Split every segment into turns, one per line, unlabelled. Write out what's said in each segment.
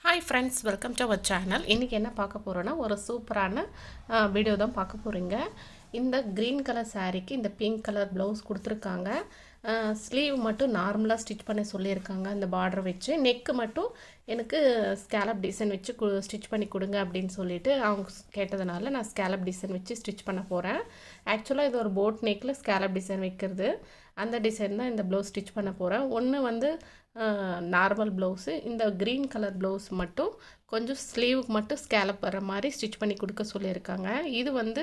Hi friends, welcome to our channel. இன்றைக்கி என்ன பார்க்க போகிறோன்னா, ஒரு சூப்பரான வீடியோ தான் பார்க்க போகிறீங்க. இந்த க்ரீன் கலர் சாரீக்கு இந்த பிங்க் கலர் ப்ளவுஸ் கொடுத்துருக்காங்க. ஸ்லீவ் மட்டும் நார்மலாக ஸ்டிச் பண்ண சொல்லியிருக்காங்க. அந்த பார்டர் வச்சு நெக்கு மட்டும் எனக்கு ஸ்கேலப் டிசைன் வச்சு ஸ்டிச் பண்ணி கொடுங்க அப்படின்னு சொல்லிட்டு அவங்க கேட்டதுனால நான் ஸ்கேலப் டிசைன் வச்சு ஸ்டிச் பண்ண போகிறேன். ஆக்சுவலாக இது ஒரு போட் நெக்கில் ஸ்கேலப் டிசைன் வைக்கிறது. அந்த டிசைன் தான் இந்த ப்ளவுஸ் ஸ்டிச் பண்ண போகிறேன். ஒன்று வந்து நார்மல் ப்ளவுஸு, இந்த க்ரீன் கலர் ப்ளவுஸ் மட்டும் கொஞ்சம் ஸ்லீவுக்கு மட்டும் ஸ்கேலப் வர மாதிரி ஸ்டிச் பண்ணி கொடுக்க சொல்லியிருக்காங்க. இது வந்து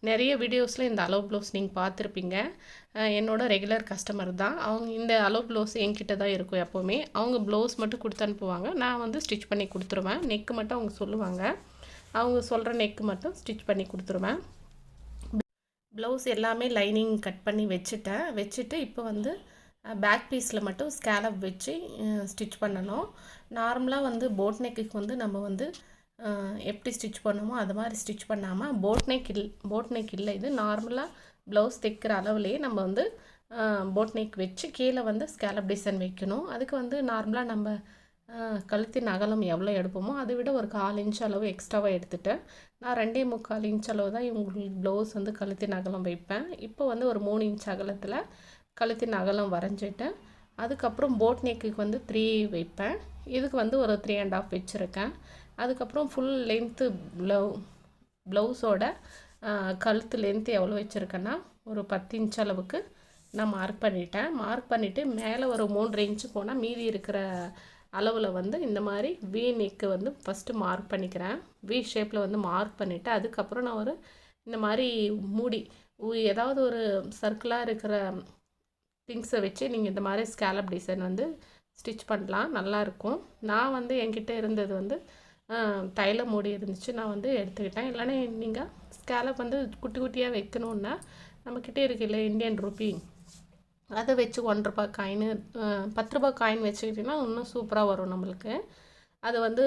நிறைய வீடியோஸில் இந்த அளவு ப்ளவுஸ் நீங்கள் பார்த்துருப்பீங்க. என்னோட ரெகுலர் கஸ்டமர் தான் அவங்க. இந்த அளவு ப்ளவுஸ் என்கிட்ட தான் இருக்கும் எப்போவுமே. அவங்க ப்ளவுஸ் மட்டும் கொடுத்து அனுப்புவாங்க, நான் வந்து ஸ்டிச் பண்ணி கொடுத்துருவேன். நெக்கு மட்டும் அவங்க சொல்லுவாங்க, அவங்க சொல்கிற நெக்கு மட்டும் ஸ்டிச் பண்ணி கொடுத்துருவேன். ப்ளவுஸ் எல்லாமே லைனிங் கட் பண்ணி வச்சுட்டு இப்போ வந்து பேக் பீஸில் மட்டும் ஸ்கேலப் வச்சு ஸ்டிச் பண்ணணும். நார்மலாக வந்து போட் நெக்குக்கு வந்து நம்ம வந்து எப்படி ஸ்டிச் பண்ணுமோ அது மாதிரி ஸ்டிச் பண்ணாமல் போட் நெக் இல்லை, இது நார்மலாக ப்ளவுஸ் தைக்கிற அளவுலேயே நம்ம வந்து போட் நெக் வச்சு கீழே வந்து ஸ்கேலப் டிசைன் வைக்கணும். அதுக்கு வந்து நார்மலாக நம்ம கழுத்தின் அகலம் எவ்வளோ எடுப்போமோ அதை விட ஒரு 1/4 இன்ச் அளவு எக்ஸ்ட்ராவாக எடுத்துட்டேன். நான் 2.75 இன்ச் அளவு தான் இவங்களுக்கு ப்ளவுஸ் வந்து கழுத்தின் அகலம் வைப்பேன். இப்போ வந்து ஒரு 3 இன்ச் அகலத்தில் கழுத்தின் அகலம் வரைஞ்சிட்டேன். அதுக்கப்புறம் போட் நெக்குக்கு வந்து 3 வைப்பேன். இதுக்கு வந்து ஒரு 3.5 வச்சுருக்கேன். அதுக்கப்புறம் ஃபுல் லென்த்து ப்ளவுஸோட கழுத்து லென்த்து எவ்வளோ வச்சுருக்கேன்னா ஒரு 10 இன்ச் அளவுக்கு நான் மார்க் பண்ணிவிட்டு மேலே ஒரு 3 இன்ச்சு போனால் மீதி இருக்கிற அளவில் வந்து இந்த மாதிரி வி நெக்கு வந்து ஃபஸ்ட்டு மார்க் பண்ணிக்கிறேன். வி ஷேப்பில் வந்து மார்க் பண்ணிவிட்டு அதுக்கப்புறம் நான் ஒரு இந்த மாதிரி மூடி ஏதாவது ஒரு சர்க்கிளாக இருக்கிற திங்ஸை வச்சு நீங்கள் இந்த மாதிரி ஸ்கேலப் டிசைன் வந்து ஸ்டிச் பண்ணலாம், நல்லாயிருக்கும். நான் வந்து என்கிட்ட இருந்தது வந்து தைல மூடி இருந்துச்சு, நான் வந்து எடுத்துக்கிட்டேன். இல்லைன்னா நீங்கள் ஸ்கேலப் வந்து குட்டி குட்டியாக வைக்கணுன்னா நம்மக்கிட்ட இருக்குல்ல இந்தியன் ரூபி, அதை வச்சு 1 ரூபா காயின் 10 ரூபா காயின் வச்சுக்கிட்டிங்கன்னா இன்னும் சூப்பராக வரும் நம்மளுக்கு. அது வந்து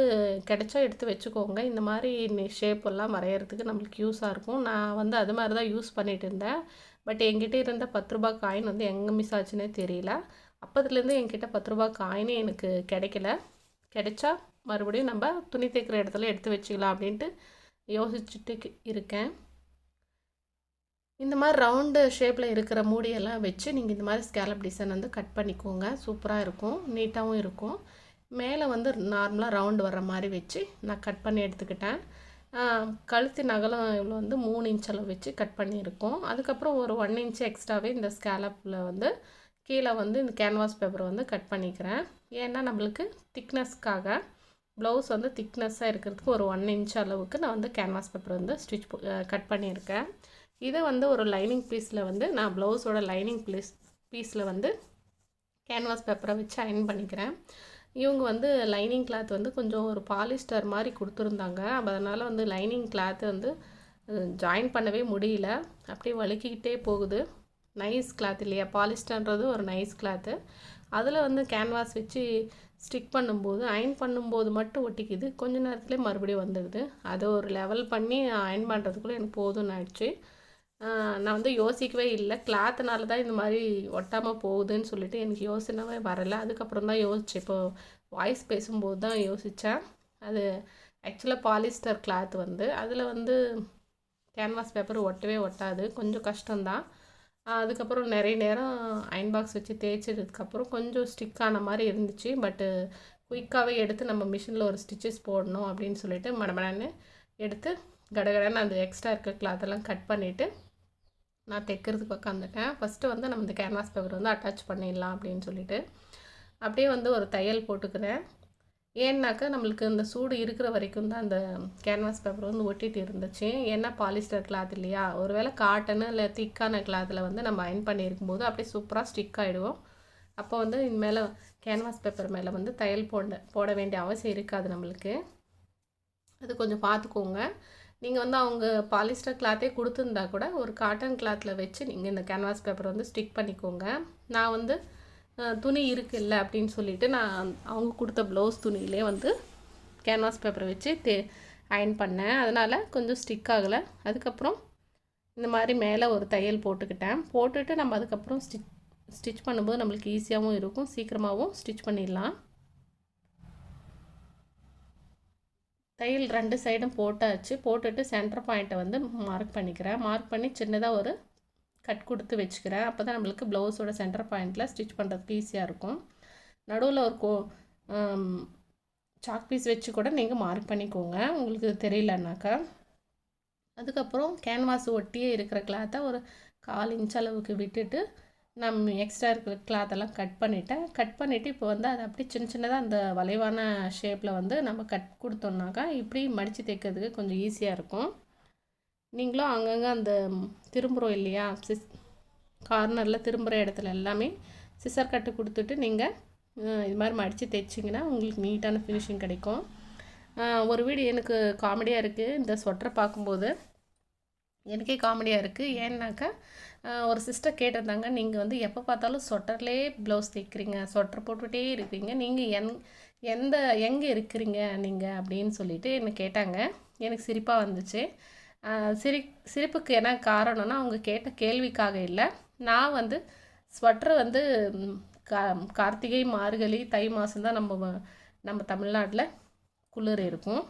கிடைச்சா எடுத்து வச்சுக்கோங்க. இந்த மாதிரி ஷேப்பெல்லாம் வரைகிறதுக்கு நம்மளுக்கு யூஸாக இருக்கும். நான் வந்து அது மாதிரி தான் யூஸ் பண்ணிகிட்டு இருந்தேன். பட் என்கிட்ட இருந்த 10 ரூபா காயின் வந்து எங்கே மிஸ் ஆச்சுன்னே தெரியல. அப்போதுலேருந்து என்கிட்ட 10 ரூபா காயினே எனக்கு கிடைக்கல. கிடைச்சா மறுபடியும் நம்ம துணி தைக்கிற இடத்துல எடுத்து வச்சுக்கலாம் அப்படின்ட்டு யோசிச்சுட்டு இருக்கேன். இந்த மாதிரி ரவுண்டு ஷேப்பில் இருக்கிற மூடியெல்லாம் வச்சு நீங்கள் இந்த மாதிரி ஸ்கேலப் டிசைன் வந்து கட் பண்ணிக்கோங்க. சூப்பராக இருக்கும், நீட்டாகவும் இருக்கும். மேலே வந்து நார்மலாக ரவுண்டு வர்ற மாதிரி வச்சு நான் கட் பண்ணி எடுத்துக்கிட்டேன். கழுத்தின் அகலம் இவ்வளோ வந்து 3 இன்ச் அளவு வச்சு கட் பண்ணியிருக்கோம். அதுக்கப்புறம் ஒரு 1 இன்ச் எக்ஸ்ட்ராவே இந்த ஸ்கேலப்பில் வந்து கீழே வந்து இந்த கேன்வாஸ் பேப்பரை வந்து கட் பண்ணிக்கிறேன். ஏன்னா நம்மளுக்கு திக்னஸ்க்காக ப்ளவுஸ் வந்து திக்னஸ்ஸாக இருக்கிறதுக்கு ஒரு 1 இன்ச் அளவுக்கு நான் வந்து கேன்வாஸ் பேப்பர் வந்து கட் பண்ணியிருக்கேன். இதை வந்து ஒரு லைனிங் பீஸில் வந்து நான் ப்ளவுஸோட லைனிங் பீஸில் வந்து கேன்வாஸ் பேப்பரை வச்சு அயர்ன் பண்ணிக்கிறேன். இவங்க வந்து லைனிங் கிளாத் வந்து கொஞ்சம் ஒரு பாலிஸ்டர் மாதிரி கொடுத்துருந்தாங்க. அதனால் வந்து லைனிங் கிளாத்து வந்து ஜாயின் பண்ணவே முடியல, அப்படியே வழுக்கிக்கிட்டே போகுது. நைஸ் கிளாத் இல்லையா, பாலிஸ்டர்ன்றது ஒரு நைஸ் கிளாத்து. அதில் வந்து கேன்வாஸ் வச்சு ஸ்டிக் பண்ணும்போது அயர்ன் பண்ணும்போது மட்டும் ஒட்டிக்குது, கொஞ்ச நேரத்துலேயே மறுபடியும் வந்துடுது. அதை ஒரு லெவல் பண்ணி அயர்ன் பண்ணுறதுக்குள்ளே எனக்கு போதும்னு ஆயிடுச்சு. நான் வந்து யோசிக்கவே இல்லை, கிளாத்துனால தான் இந்த மாதிரி ஒட்டாமல் போகுதுன்னு சொல்லிட்டு எனக்கு யோசனைவே வரலை. அதுக்கப்புறம் தான் யோசித்தேன், இப்போது வாய்ஸ் பேசும்போது தான் யோசித்தேன். அது ஆக்சுவலாக பாலிஸ்டர் கிளாத் வந்து அதில் வந்து கேன்வாஸ் பேப்பர் ஒட்டவே ஒட்டாது, கொஞ்சம் கஷ்டம்தான். அதுக்கப்புறம் நிறைய நேரம் அயன் பாக்ஸ் வச்சு தேய்ச்சதுக்கப்புறம் கொஞ்சம் ஸ்டிக் ஆன மாதிரி இருந்துச்சு. பட்டு குயிக்காகவே எடுத்து நம்ம மிஷினில் ஒரு ஸ்டிச்சஸ் போடணும் அப்படின்னு சொல்லிட்டு மடமடன்னு எடுத்து கடகடன்னு அந்த எக்ஸ்ட்ரா இருக்க கிளாத்தெல்லாம் கட் பண்ணிவிட்டு நான் தைக்கிறதுக்கு உட்காந்துட்டேன். ஃபஸ்ட்டு வந்து நம்ம இந்த கேன்வாஸ் பேப்பர் வந்து அட்டாச் பண்ணிடலாம் அப்படின்னு சொல்லிட்டு அப்படியே வந்து ஒரு தையல் போட்டுக்கிறேன். ஏன்னாக்கா நம்மளுக்கு இந்த சூடு இருக்கிற வரைக்கும் தான் அந்த கேன்வாஸ் பேப்பர் வந்து ஒட்டிகிட்டு இருந்துச்சு. ஏன்னா பாலிஸ்டர் கிளாத் இல்லையா, ஒருவேளை காட்டனு இல்லை திக்கான கிளாத்தில் வந்து நம்ம அயர்ன் பண்ணியிருக்கும்போது அப்படியே சூப்பராக ஸ்டிக் ஆகிடுவோம். அப்போ வந்து இந்த மேலே கேன்வாஸ் பேப்பர் மேலே வந்து தையல் போட வேண்டிய அவசியம் இருக்காது நம்மளுக்கு. அது கொஞ்சம் பார்த்துக்கோங்க. நீங்கள் வந்து அவங்க பாலிஸ்டர் கிளாத்தே கொடுத்துருந்தா கூட ஒரு காட்டன் கிளாத்தில் வச்சு நீங்கள் இந்த கேன்வாஸ் பேப்பர் வந்து ஸ்டிக் பண்ணிக்கோங்க. நான் வந்து துணி இருக்குல்ல அப்படின்னு சொல்லிவிட்டு நான் அவங்க கொடுத்த ப்ளவுஸ் துணியிலே வந்து கேன்வாஸ் பேப்பரை வச்சு அயர்ன் பண்ணேன். அதனால் கொஞ்சம் ஸ்டிக் ஆகலை. அதுக்கப்புறம் இந்த மாதிரி மேலே ஒரு தையல் போட்டுட்டு நம்ம அதுக்கப்புறம் ஸ்டிச் பண்ணும்போது நம்மளுக்கு ஈஸியாகவும் இருக்கும், சீக்கிரமாகவும் ஸ்டிச் பண்ணிடலாம். தையல் 2 சைடும் போட்டாச்சு. போட்டுட்டு சென்டர் பாயிண்ட்டை வந்து மார்க் பண்ணிக்கிறேன். மார்க் பண்ணி சின்னதாக ஒரு கட் கொடுத்து வச்சுக்கிறேன். அப்போ தான் நம்மளுக்கு ப்ளவுஸோட சென்டர் பாயிண்ட்டில் ஸ்டிச் பண்ணுறதுக்கு ஈஸியாக இருக்கும். நடுவில் ஒரு சாக் பீஸ் வச்சு கூட நீங்கள் மார்க் பண்ணிக்கோங்க உங்களுக்கு தெரியலனாக்கா. அதுக்கப்புறம் கேன்வாஸ் ஒட்டியே இருக்கிற கிளாத்தை ஒரு 1/4 இன்ச் அளவுக்கு விட்டுட்டு நம்ம எக்ஸ்ட்ரா இருக்கிற கிளாத்தெல்லாம் கட் பண்ணிவிட்டு இப்போ வந்து அதை அப்படி சின்னதாக அந்த வளைவான ஷேப்பில் வந்து நம்ம கட் கொடுத்தோம்னாக்கா இப்படி மடித்து தைக்கிறதுக்கு கொஞ்சம் ஈஸியாக இருக்கும். நீங்களும் அங்கங்கே அந்த திரும்புகிறோம் இல்லையா, கார்னரில் திரும்புகிற இடத்துல எல்லாமே சிசர் கட்டு கொடுத்துட்டு நீங்கள் இது மாதிரி மடித்து தைச்சிங்கன்னா உங்களுக்கு நீட்டான ஃபினிஷிங் கிடைக்கும். ஒரு வீடியோ எனக்கு காமெடியாக இருக்குது. இந்த ஸ்வெட்டரை பார்க்கும்போது எனக்கே காமெடியாக இருக்குது. ஏன்னாக்கா ஒரு சிஸ்டர் கேட்டிருந்தாங்க, நீங்கள் வந்து எப்போ பார்த்தாலும் ஸ்வெட்டர்லேயே ப்ளவுஸ் தைக்கிறீங்க, ஸ்வெட்டர் போட்டுகிட்டே இருக்கிறீங்க, நீங்கள் எங்கே இருக்கிறீங்க நீங்கள் அப்படின்னு சொல்லிட்டு என்னை கேட்டாங்க. எனக்கு சிரிப்பாக வந்துச்சு. சிரிப்புக்கு என்ன காரணம்னா அவங்க கேட்ட கேள்விக்காக இல்லை. நான் வந்து ஸ்வெட்டர் வந்து கார்த்திகை மார்கழி தை மாதம்தான் நம்ம தமிழ்நாட்டில் குளிர் இருக்கும்.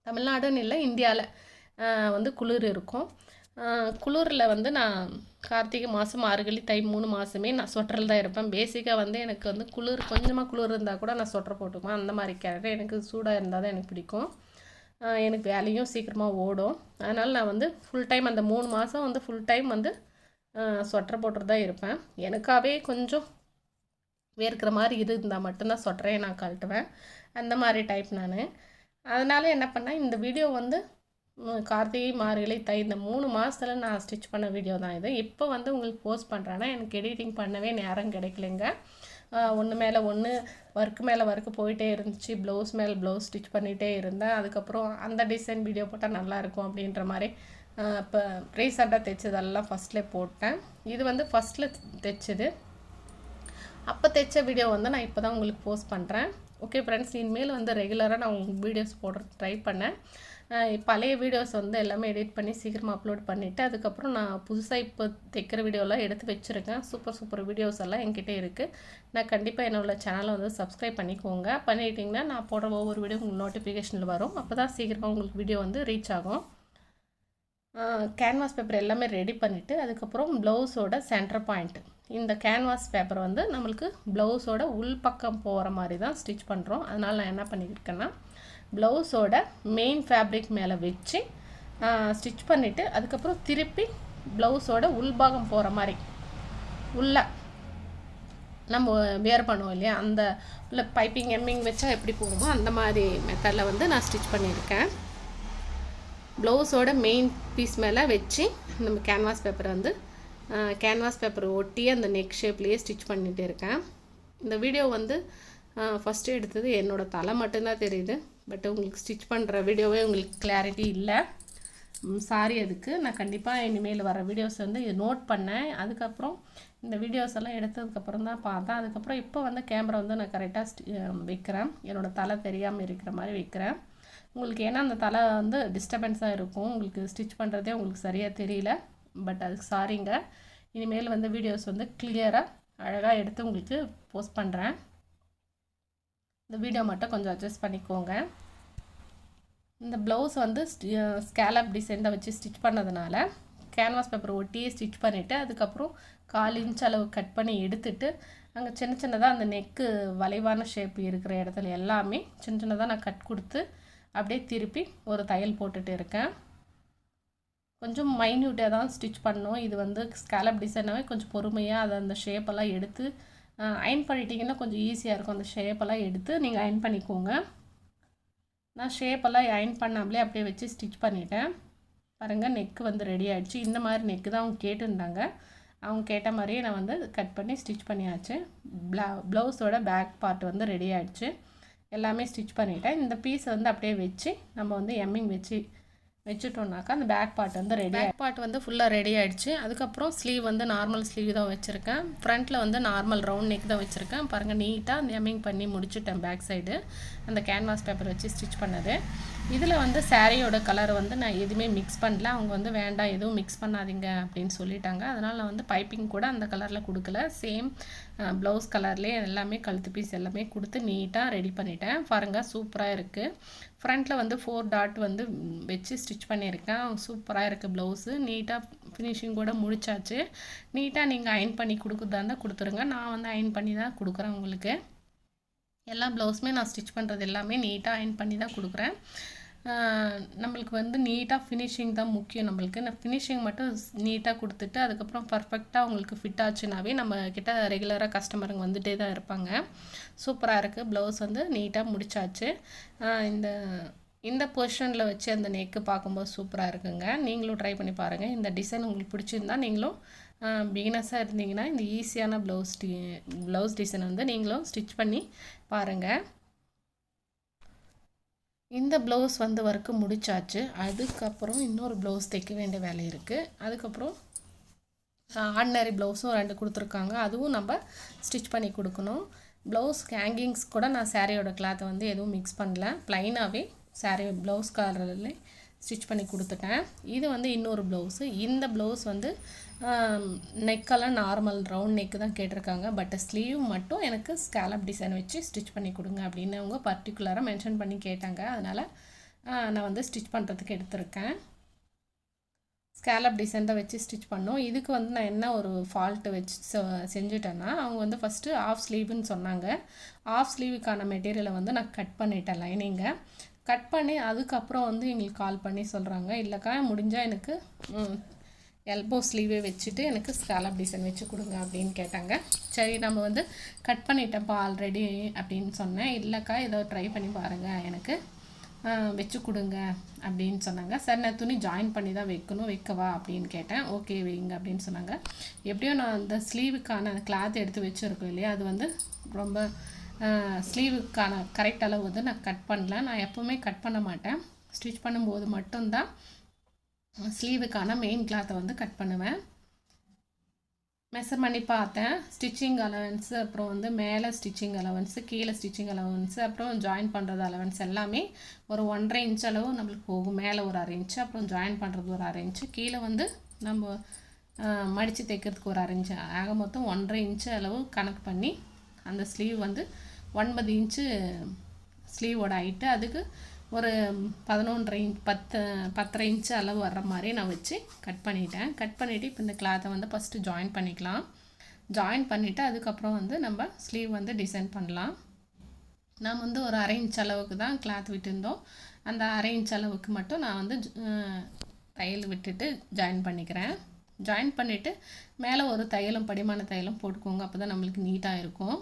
தமிழ்நாடுன்னு இல்லை, இந்தியாவில் வந்து குளிர் இருக்கும். குளிரில் வந்து நான் கார்த்திகை மாதம் மார்கழி தை 3 மாதமே நான் ஸ்வெட்டரில் தான் இருப்பேன். பேசிக்காக வந்து எனக்கு வந்து கொஞ்சமாக குளிர் இருந்தால் கூட நான் ஸ்வெட்டர் போட்டுக்குவேன். அந்த மாதிரி கேரக்டர். எனக்கு சூடாக இருந்தால் தான் எனக்கு பிடிக்கும். எனக்கு வேலையும் சீக்கிரமாக ஓடும். அதனால் நான் வந்து ஃபுல் டைம் அந்த 3 மாதம் வந்து ஃபுல் டைம் வந்து ஸ்வெட்டர் போட்டுட்டு தான் இருப்பேன். எனக்காகவே கொஞ்சம் வேர்க்கிற மாதிரி இருந்தால் மட்டும்தான் ஸ்வெட்டரே நான் கழட்டுவேன். அந்த மாதிரி டைப் நான். அதனால் என்ன பண்ணேன், இந்த வீடியோ வந்து கார்த்திகை மார்கழி தை இந்த 3 மாதத்தில் நான் ஸ்டிச் பண்ண வீடியோ தான் இது. இப்போ வந்து உங்களுக்கு போஸ்ட் பண்ணுறேன்னா எனக்கு எடிட்டிங் பண்ணவே நேரம் கிடைக்கலைங்க. ஒன்று மேலே ஒன்று ஒர்க்கு மேலே ஒர்க்கு போயிட்டே இருந்துச்சு. ப்ளவுஸ் மேலே ப்ளவுஸ் ஸ்டிச் பண்ணிகிட்டே இருந்தேன். அதுக்கப்புறம் அந்த டிசைன் வீடியோ போட்டால் நல்லாயிருக்கும் அப்படின்ற மாதிரி இப்போ ரீசெண்டாக தைச்சதெல்லாம் ஃபஸ்ட்லேயே போட்டேன். இது வந்து ஃபஸ்ட்டில் தைச்சது. அப்போ தைச்ச வீடியோ வந்து நான் இப்போ தான் உங்களுக்கு போஸ்ட் பண்ணுறேன். ஓகே ஃப்ரெண்ட்ஸ், இனிமேல் வந்து ரெகுலராக நான் உங்களுக்கு வீடியோஸ் போடுற ட்ரை பண்ணேன். பழைய வீடியோஸ் வந்து எல்லாமே எடிட் பண்ணி சீக்கிரமாக அப்லோட் பண்ணிவிட்டு அதுக்கப்புறம் நான் புதுசாக இப்போ தைக்கிற வீடியோலாம் எடுத்து வச்சுருக்கேன். சூப்பர் வீடியோஸ் எல்லாம் என்கிட்ட இருக்குது. நான் கண்டிப்பாக என்னோடய சேனலை வந்து சப்ஸ்கிரைப் பண்ணிக்கோங்க. பண்ணிட்டிங்கன்னா நான் போடுற ஒவ்வொரு வீடியோ உங்களுக்கு நோட்டிஃபிகேஷனில் வரும். அப்போ தான் சீக்கிரமாக உங்களுக்கு வீடியோ வந்து ரீச் ஆகும். கேன்வாஸ் பேப்பர் எல்லாமே ரெடி பண்ணிவிட்டு அதுக்கப்புறம் ப்ளவுஸோட சென்டர் பாயிண்ட், இந்த கேன்வாஸ் பேப்பர் வந்து நம்மளுக்கு ப்ளவுஸோட உள் பக்கம் போகிற மாதிரி தான் ஸ்டிச் பண்ணுறோம். அதனால் நான் என்ன பண்ணியிருக்கேன்னா ப்ளவுஸோட மெயின் ஃபேப்ரிக் மேலே வச்சு ஸ்டிச் பண்ணிவிட்டு அதுக்கப்புறம் திருப்பி ப்ளவுஸோட உள்பாகம் போகிற மாதிரி உள்ள நம்ம வேர் பண்ணுவோம் இல்லையா, அந்த உள்ள பைப்பிங் எம்மிங் வச்சா எப்படி போகுமோ அந்த மாதிரி மெத்தடில் வந்து நான் ஸ்டிச் பண்ணியிருக்கேன். ப்ளவுஸோட மெயின் பீஸ் மேலே வச்சு நம்ம கேன்வாஸ் பேப்பரை வந்து கேன்வாஸ் பேப்பர் ஒட்டி அந்த நெக் ஷேப்லேயே ஸ்டிச் பண்ணிகிட்டு இருக்கேன். இந்த வீடியோ வந்து ஃபஸ்ட்டு எடுத்தது என்னோடய தலை மட்டும்தான் தெரியுது. பட் உங்களுக்கு ஸ்டிச் பண்ணுற வீடியோவே உங்களுக்கு கிளாரிட்டி இல்லை. சாரி அதுக்கு. நான் கண்டிப்பாக இனிமேல் வர வீடியோஸ் வந்து இது நோட் பண்ணேன். அதுக்கப்புறம் இந்த வீடியோஸ் எல்லாம் எடுத்ததுக்கப்புறம் தான் பார்த்தேன். அதுக்கப்புறம் இப்போ வந்து கேமரா வந்து நான் கரெக்டாக வைக்கிறேன். என்னோடய தலை தெரியாமல் இருக்கிற மாதிரி வைக்கிறேன். உங்களுக்கு ஏன்னா அந்த தலை வந்து டிஸ்டர்பன்ஸாக இருக்கும், உங்களுக்கு ஸ்டிச் பண்ணுறதே உங்களுக்கு சரியாக தெரியல. பட் அதுக்கு சாரிங்க. இனிமேல் வந்து வீடியோஸ் வந்து கிளியராக அழகாக எடுத்து உங்களுக்கு போஸ்ட் பண்ணுறேன். இந்த வீடியோ மட்டும் கொஞ்சம் அட்ஜஸ்ட் பண்ணிக்கோங்க. இந்த ப்ளவுஸ் வந்து ஸ்கேலப் டிசைனில் வச்சு ஸ்டிச் பண்ணதுனால கேன்வாஸ் பேப்பர் ஒட்டியே ஸ்டிச் பண்ணிவிட்டு அதுக்கப்புறம் 1/4 இன்ச் அளவு கட் பண்ணி எடுத்துட்டு அங்கே சின்னதாக அந்த நெக்கு வளைவான ஷேப் இருக்கிற இடத்துல எல்லாமே சின்னதாக நான் கட் கொடுத்து அப்படியே திருப்பி ஒரு தையல் போட்டுட்டு இருக்கேன். கொஞ்சம் மைன்யூட்டாக தான் ஸ்டிச் பண்ணோம். இது வந்து ஸ்கேலப் டிசைனாகவே கொஞ்சம் பொறுமையாக அதை அந்த ஷேப்பெல்லாம் எடுத்து அயன் பண்ணிட்டீங்கன்னா கொஞ்சம் ஈஸியாக இருக்கும். அந்த ஷேப்பெல்லாம் எடுத்து நீங்கள் அயன் பண்ணிக்கோங்க. நான் ஷேப்பெல்லாம் அயன் பண்ணாமலே அப்படியே வச்சு ஸ்டிச் பண்ணிட்டேன். பாருங்கள், நெக்கு வந்து ரெடி ஆகிடுச்சு. இந்த மாதிரி நெக்கு தான் அவங்க கேட்டுருந்தாங்க. அவங்க கேட்ட மாதிரியே நான் வந்து கட் பண்ணி ஸ்டிச் பண்ணியாச்சு. ப்ளவுஸோட பேக் பார்ட் வந்து ரெடி ஆகிடுச்சு. எல்லாமே ஸ்டிச் பண்ணிட்டேன். இந்த பீஸ் வந்து அப்படியே வச்சு நம்ம வந்து எம்மிங் வச்சுட்டோம்னாக்கா அந்த பேக் பார்ட் வந்து பேக் பார்ட் வந்து ஃபுல்லாக ரெடி ஆகிடுச்சு. அதுக்கப்புறம் ஸ்லீவ் வந்து நார்மல் ஸ்லீவ் தான் வச்சுருக்கேன். ஃப்ரண்ட்டில் வந்து நார்மல் ரவுண்ட் நெக் தான் வச்சுருக்கேன். பாருங்கள், நீட்டாக அந்த எம்மிங் பண்ணி முடிச்சுட்டேன் பேக் சைடு அந்த கேன்வாஸ் பேப்பர் வச்சு ஸ்டிச் பண்ணது. இதில் வந்து சாரியோட கலர் வந்து நான் எதுவுமே மிக்ஸ் பண்ணல. அவங்க வந்து வேண்டாம் எதுவும் மிக்ஸ் பண்ணாதீங்க அப்படின்னு சொல்லிட்டாங்க. அதனால் நான் வந்து பைப்பிங் கூட அந்த கலரில் கொடுக்கல. சேம் ப்ளவுஸ் கலர்லேயே எல்லாமே கழுத்து பீஸ் எல்லாமே கொடுத்து நீட்டாக ரெடி பண்ணிட்டேன். பாருங்கள் சூப்பராக இருக்குது. ஃப்ரண்ட்டில் வந்து 4 டாட் வந்து வச்சு ஸ்டிச் பண்ணியிருக்கேன். சூப்பராக இருக்குது ப்ளவுஸு. நீட்டாக ஃபினிஷிங் கூட முடிச்சாச்சு. நீட்டாக நீங்கள் அயன் பண்ணி கொடுக்குறதா இருந்தால் கொடுத்துருங்க. நான் வந்து அயன் பண்ணி தான் கொடுக்குறேன் உங்களுக்கு. எல்லா ப்ளவுஸுமே நான் ஸ்டிச் பண்ணுறது எல்லாமே நீட்டாக அயன் பண்ணி தான் கொடுக்குறேன். நம்மளுக்கு வந்து நீட்டாக ஃபினிஷிங் தான் முக்கியம். நம்மளுக்கு நான் ஃபினிஷிங் மட்டும் நீட்டாக கொடுத்துட்டு அதுக்கப்புறம் பர்ஃபெக்டாக உங்களுக்கு ஃபிட் ஆச்சுனாவே நம்ம கிட்ட ரெகுலராக கஸ்டமருங்க வந்துகிட்டே தான் இருப்பாங்க. சூப்பராக இருக்குது. ப்ளவுஸ் வந்து நீட்டாக முடிச்சாச்சு. இந்த இந்த பொசிஷனில் வச்சு அந்த நெக்கு பார்க்கும்போது சூப்பராக இருக்குங்க. நீங்களும் ட்ரை பண்ணி பாருங்கள். இந்த டிசைன் உங்களுக்கு பிடிச்சிருந்தா நீங்களும் பிகினர்ஸாக இருந்தீங்கன்னா இந்த ஈஸியான ப்ளவுஸ் டிசைன் வந்து நீங்களும் ஸ்டிச் பண்ணி பாருங்கள். இந்த ப்ளவுஸ் வந்து ஒர்க்கு முடிச்சாச்சு. அதுக்கப்புறம் இன்னொரு ப்ளவுஸ் தைக்க வேண்டிய வேலை இருக்குது. அதுக்கப்புறம் ஆர்டினரி ப்ளவுஸும் 2 கொடுத்துருக்காங்க. அதுவும் நம்ம ஸ்டிச் பண்ணி கொடுக்கணும். ப்ளவுஸ் ஹேங்கிங்ஸ் கூட நான் சாரியோட கிளாத்தை வந்து எதுவும் மிக்ஸ் பண்ணல. ப்ளைனாகவே சாரீ ப்ளவுஸ் கலரில் ஸ்டிச் பண்ணி கொடுத்துட்டேன். இது வந்து இன்னொரு ப்ளவுஸு. இந்த ப்ளவுஸ் வந்து நெக்கெல்லாம் நார்மல் ரவுண்ட் நெக்கு தான் கேட்டிருக்காங்க. பட் ஸ்லீவ் மட்டும் எனக்கு ஸ்கேலப் டிசைன் வச்சு ஸ்டிச் பண்ணி கொடுங்க அப்படின்னு அவங்க பர்டிகுலராக மென்ஷன் பண்ணி கேட்டாங்க. அதனால் நான் வந்து ஸ்டிச் பண்ணுறதுக்கு எடுத்திருக்கேன். ஸ்கேலப் டிசைன் தான் வச்சு ஸ்டிச் பண்ணோம். இதுக்கு வந்து நான் என்ன ஒரு ஃபால்ட்டு வச்சு செஞ்சுட்டேன்னா, அவங்க வந்து ஃபஸ்ட்டு ஆஃப் ஸ்லீவுன்னு சொன்னாங்க. ஆஃப் ஸ்லீவுக்கான மெட்டீரியலை வந்து நான் கட் பண்ணிட்டேன். லைனிங்கை கட் பண்ணி அதுக்கப்புறம் வந்து எங்களுக்கு கால் பண்ணி சொல்கிறாங்க, இல்லைக்கா முடிஞ்சால் எனக்கு எல்போ ஸ்லீவே வச்சுட்டு எனக்கு ஸ்கேலப் டிசைன் வச்சு கொடுங்க அப்படின்னு கேட்டாங்க. சரி நம்ம வந்து கட் பண்ணிட்டேன்ப்பா ஆல்ரெடி அப்படின்னு சொன்னேன். இல்லைக்கா ஏதோ ட்ரை பண்ணி பாருங்கள் எனக்கு வச்சு கொடுங்க அப்படின்னு சொன்னாங்க. சரி நான் துணி ஜாயின் பண்ணி தான் வைக்கவா அப்படின்னு கேட்டேன். ஓகே வைங்க அப்படின்னு சொன்னாங்க. எப்படியோ நான் அந்த ஸ்லீவுக்கான கிளாத் எடுத்து வச்சுருக்கோம் இல்லையா, அது வந்து ரொம்ப ஸ்லீவுக்கான கரெக்ட் அளவு வந்து நான் கட் பண்ணல. நான் எப்போவுமே கட் பண்ண மாட்டேன். ஸ்டிச் பண்ணும்போது மட்டும்தான் ஸ்லீவுக்கான மெயின் கிளாத்தை வந்து கட் பண்ணுவேன். மெஷர் பண்ணி பார்த்தேன். ஸ்டிச்சிங் அலவன்ஸு, அப்புறம் வந்து மேலே ஸ்டிச்சிங் அலவன்ஸு, கீழே ஸ்டிச்சிங் அலவன்ஸு, அப்புறம் ஜாயின் பண்ணுறது அலவன்ஸ் எல்லாமே ஒரு 1.5 இன்ச் அளவு நம்மளுக்கு போகும். மேலே ஒரு 1/2 இன்ச்சு, அப்புறம் ஜாயின் பண்ணுறது ஒரு 1/2 இன்ச்சு, கீழே வந்து நம்ம மடித்து தைக்கிறதுக்கு ஒரு 1/2 இன்ச்சு, ஆக மொத்தம் 1.5 இன்ச்சு அளவு கணக்கு பண்ணி அந்த ஸ்லீவ் வந்து 9 இன்ச்சு ஸ்லீவோட ஹைட்டு, அதுக்கு ஒரு 11.5 இன்ச் 10.5 இன்ச்சு அளவு வர்ற மாதிரி நான் வச்சு கட் பண்ணிட்டேன். கட் பண்ணிவிட்டு இப்போ இந்த கிளாத்தை வந்து ஃபஸ்ட்டு ஜாயின் பண்ணிக்கலாம். ஜாயின் பண்ணிவிட்டு அதுக்கப்புறம் வந்து நம்ம ஸ்லீவ் வந்து டிசைன் பண்ணலாம். நான் வந்து ஒரு 1/2 இன்ச் அளவுக்கு தான் கிளாத் விட்டுருந்தோம். அந்த 1/2 இன்ச் அளவுக்கு மட்டும் நான் வந்து தையல் விட்டுட்டு ஜாயின் பண்ணிக்கிறேன். ஜாயின் பண்ணிவிட்டு மேலே ஒரு தையலும் படிமான தையலும் போட்டுக்கோங்க. அப்போ தான் நம்மளுக்கு நீட்டாக இருக்கும்.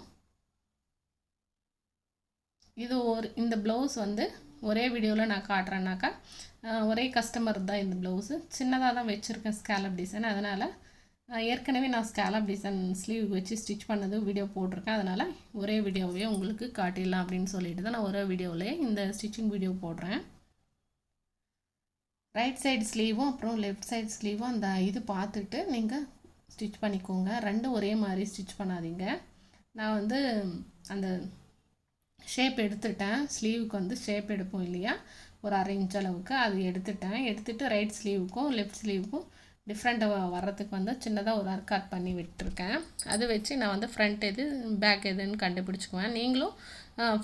இது இந்த ப்ளவுஸ் வந்து ஒரே வீடியோவில் நான் காட்டுறேன்னாக்கா ஒரே கஸ்டமர் தான் இந்த ப்ளவுஸு. சின்னதாக தான் வச்சுருக்கேன் ஸ்கேலப் டிசைன். அதனால் ஏற்கனவே நான் ஸ்கேலப் டிசைன் ஸ்லீவ் வச்சு ஸ்டிச் பண்ணது வீடியோ போட்டிருக்கேன். அதனால் ஒரே வீடியோவே உங்களுக்கு காட்டிடலாம் அப்படின்னு சொல்லிட்டு தான் நான் ஒரே வீடியோவிலே இந்த ஸ்டிச்சிங் வீடியோ போடுறேன். ரைட் சைடு ஸ்லீவும் அப்புறம் லெஃப்ட் சைடு ஸ்லீவும் அந்த இது பார்த்துட்டு நீங்கள் ஸ்டிச் பண்ணிக்கோங்க. ரெண்டும் ஒரே மாதிரி ஸ்டிச் பண்ணாதீங்க. நான் வந்து அந்த ஷேப் எடுத்துட்டேன். ஸ்லீவுக்கு வந்து ஷேப் எடுப்போம் இல்லையா, ஒரு 1/2 இன்ச் அளவுக்கு அது எடுத்துட்டு ரைட் ஸ்லீவுக்கும் லெஃப்ட் ஸ்லீவுக்கும் டிஃப்ரெண்ட்டாக வர்றதுக்கு வந்து சின்னதாக ஒரு கட் பண்ணி விட்டுருக்கேன். அது வச்சு நான் வந்து ஃப்ரண்ட் எது பேக் எதுன்னு கண்டுபிடிச்சிக்குவேன். நீங்களும்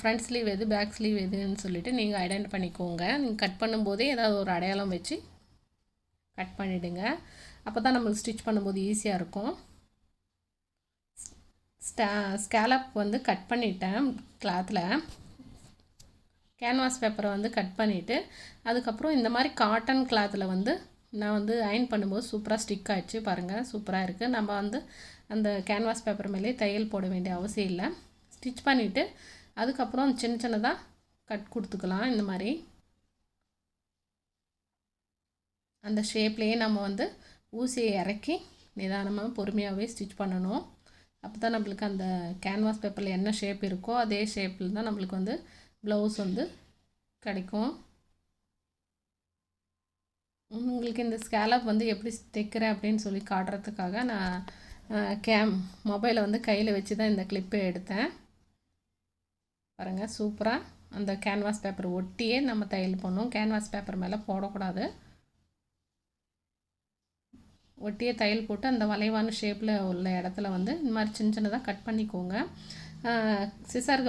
ஃப்ரண்ட் ஸ்லீவ் எது பேக் ஸ்லீவ் எதுன்னு சொல்லிவிட்டு நீங்கள் ஐடென்டி பண்ணிக்கோங்க. நீங்கள் கட் பண்ணும்போதே ஏதாவது ஒரு அடையாளம் வச்சு கட் பண்ணிவிடுங்க. அப்போ தான் நம்மளுக்கு ஸ்டிச் பண்ணும்போது ஈஸியாக இருக்கும். ஸ்கேலப் வந்து கட் பண்ணிட்டேன். கிளாத்தில் கேன்வாஸ் பேப்பரை வந்து கட் பண்ணிவிட்டு அதுக்கப்புறம் இந்த மாதிரி காட்டன் கிளாத்தில் வந்து நான் வந்து அயன் பண்ணும்போது சூப்பராக ஸ்டிக் ஆகிடுச்சு. பாருங்கள் சூப்பராக இருக்குது. நம்ம வந்து அந்த கேன்வாஸ் பேப்பர் மேலே தையல் போட வேண்டிய அவசியம் இல்லை. ஸ்டிச் பண்ணிவிட்டு அதுக்கப்புறம் சின்னதாக கட் கொடுத்துக்கலாம். இந்த மாதிரி அந்த ஷேப்லேயே நம்ம வந்து ஊசியை இறக்கி நிதானமாக பொறுமையாகவே ஸ்டிச் பண்ணணும். அப்போ தான் நம்மளுக்கு அந்த கேன்வாஸ் பேப்பரில் என்ன ஷேப் இருக்கோ அதே ஷேப்பில் தான் நம்மளுக்கு வந்து ப்ளவுஸ் வந்து கிடைக்கும். உங்களுக்கு இந்த ஸ்கேலப் வந்து எப்படி தைக்கிறேன் அப்படின்னு சொல்லி காட்டுறதுக்காக நான் மொபைலை வந்து கையில் வச்சு தான் இந்த கிளிப்பை எடுத்தேன். பாருங்கள் சூப்பராக அந்த கேன்வாஸ் பேப்பர் ஒட்டியே நம்ம தையல் பண்ணணும். கேன்வாஸ் பேப்பர் மேலே போடக்கூடாது. ஒட்டியே தையல் போட்டு அந்த வளைவான ஷேப்பில் உள்ள இடத்துல வந்து இந்த மாதிரி சின்ன சின்னதாக கட் பண்ணிக்கோங்க. சிசர்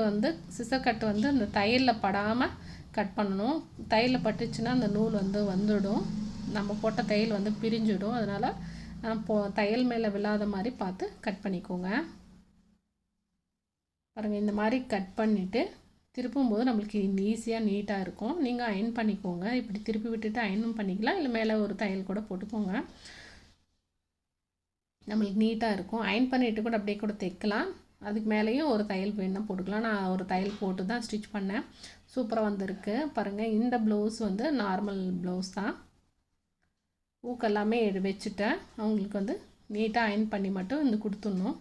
கட் வந்து அந்த தையலில் படாமல் கட் பண்ணணும். தையலில் பட்டுச்சுன்னா அந்த நூல் வந்து வந்துடும், நம்ம போட்ட தையல் வந்து பிரிஞ்சிடும். அதனால் தையல் மேலே விழாத மாதிரி பார்த்து கட் பண்ணிக்கோங்க. பாருங்கள், இந்த மாதிரி கட் பண்ணிவிட்டு திருப்பும்போது நம்மளுக்கு ஈஸியாக நீட்டாக இருக்கும். நீங்கள் அயன் பண்ணிக்கோங்க. இப்படி திருப்பி விட்டுட்டு அயனும் பண்ணிக்கலாம், இல்லை மேலே ஒரு தையல் கூட போட்டுக்கோங்க. நம்மளுக்கு நீட்டாக இருக்கும். அயன் பண்ணிவிட்டு கூட அப்படியே கூட தைக்கலாம். அதுக்கு மேலேயும் ஒரு தையல் வேணும்னா போட்டுக்கலாம். நான் ஒரு தையல் போட்டு தான் ஸ்டிச் பண்ணேன். சூப்பராக வந்திருக்கு. பாருங்கள், இந்த ப்ளவுஸ் வந்து நார்மல் ப்ளவுஸ் தான். ஊக்கெல்லாமே வச்சுட்டேன். அவங்களுக்கு வந்து நீட்டாக அயன் பண்ணி மட்டும் வந்து கொடுத்துடணும்.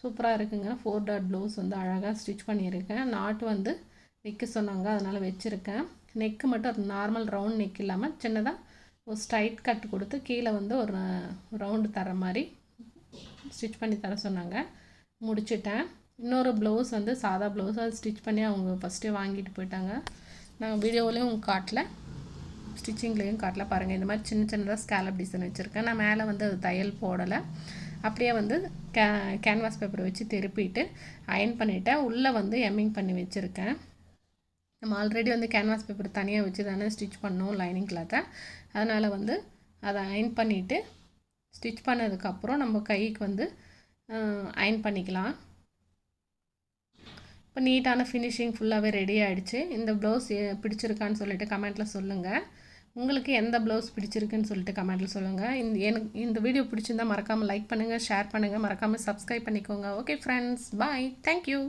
சூப்பராக இருக்குங்க. 4 டாட் ப்ளவுஸ் வந்து அழகாக ஸ்டிச் பண்ணியிருக்கேன். நாட்டு வந்து வைக்க சொன்னாங்க, அதனால் வச்சுருக்கேன். நெக்கு மட்டும் நார்மல் ரவுண்ட் நெக் இல்லாமல் சின்னதாக ஒரு ஸ்ட்ரைட் கட் கொடுத்து கீழே வந்து ஒரு ரவுண்டு தர மாதிரி ஸ்டிச் பண்ணி தர சொன்னாங்க. முடிச்சிட்டேன். இன்னொரு ப்ளவுஸ் வந்து சாதா ப்ளவுஸ், அது ஸ்டிச் பண்ணி அவங்க ஃபஸ்ட்டே வாங்கிட்டு போயிட்டாங்க. நான் வீடியோவிலையும் காட்டல, ஸ்டிச்சிங்லேயும் காட்டல. பாருங்கள், இந்த மாதிரி சின்ன சின்னதாக ஸ்கேலப் டிசைன் வச்சுருக்கேன். நான் மேலே வந்து அது தையல் போடலை, அப்படியே வந்து கேன்வாஸ் பேப்பரை வச்சு திருப்பிட்டு அயன் பண்ணிவிட்டேன். உள்ளே வந்து எம்மிங் பண்ணி வச்சுருக்கேன். நம்ம ஆல்ரெடி வந்து கேன்வாஸ் பேப்பர் தனியாக வச்சு தானே ஸ்டிச் பண்ணோம் லைனிங் கிளாத்தை. அதனால் வந்து அதை அயன் பண்ணிவிட்டு ஸ்டிச் பண்ணதுக்கப்புறம் நம்ம கைக்கு வந்து அயன் பண்ணிக்கலாம். இப்போ நீட்டான ஃபினிஷிங் ஃபுல்லாகவே ரெடி ஆகிடுச்சு. இந்த ப்ளவுஸ் பிடிச்சிருக்கான்னு சொல்லிட்டு கமெண்ட்டில் சொல்லுங்கள். உங்களுக்கு எந்த ப்ளவுஸ் பிடிச்சிருக்குன்னு சொல்லிட்டு கமெண்ட்டில் சொல்லுங்கள். இந்த வீடியோ பிடிச்சிருந்தால் மறக்காமல் லைக் பண்ணுங்கள், ஷேர் பண்ணுங்கள், மறக்காமல் சப்ஸ்கிரைப் பண்ணிக்கோங்க. ஓகே ஃப்ரெண்ட்ஸ், பாய், தேங்க்யூ.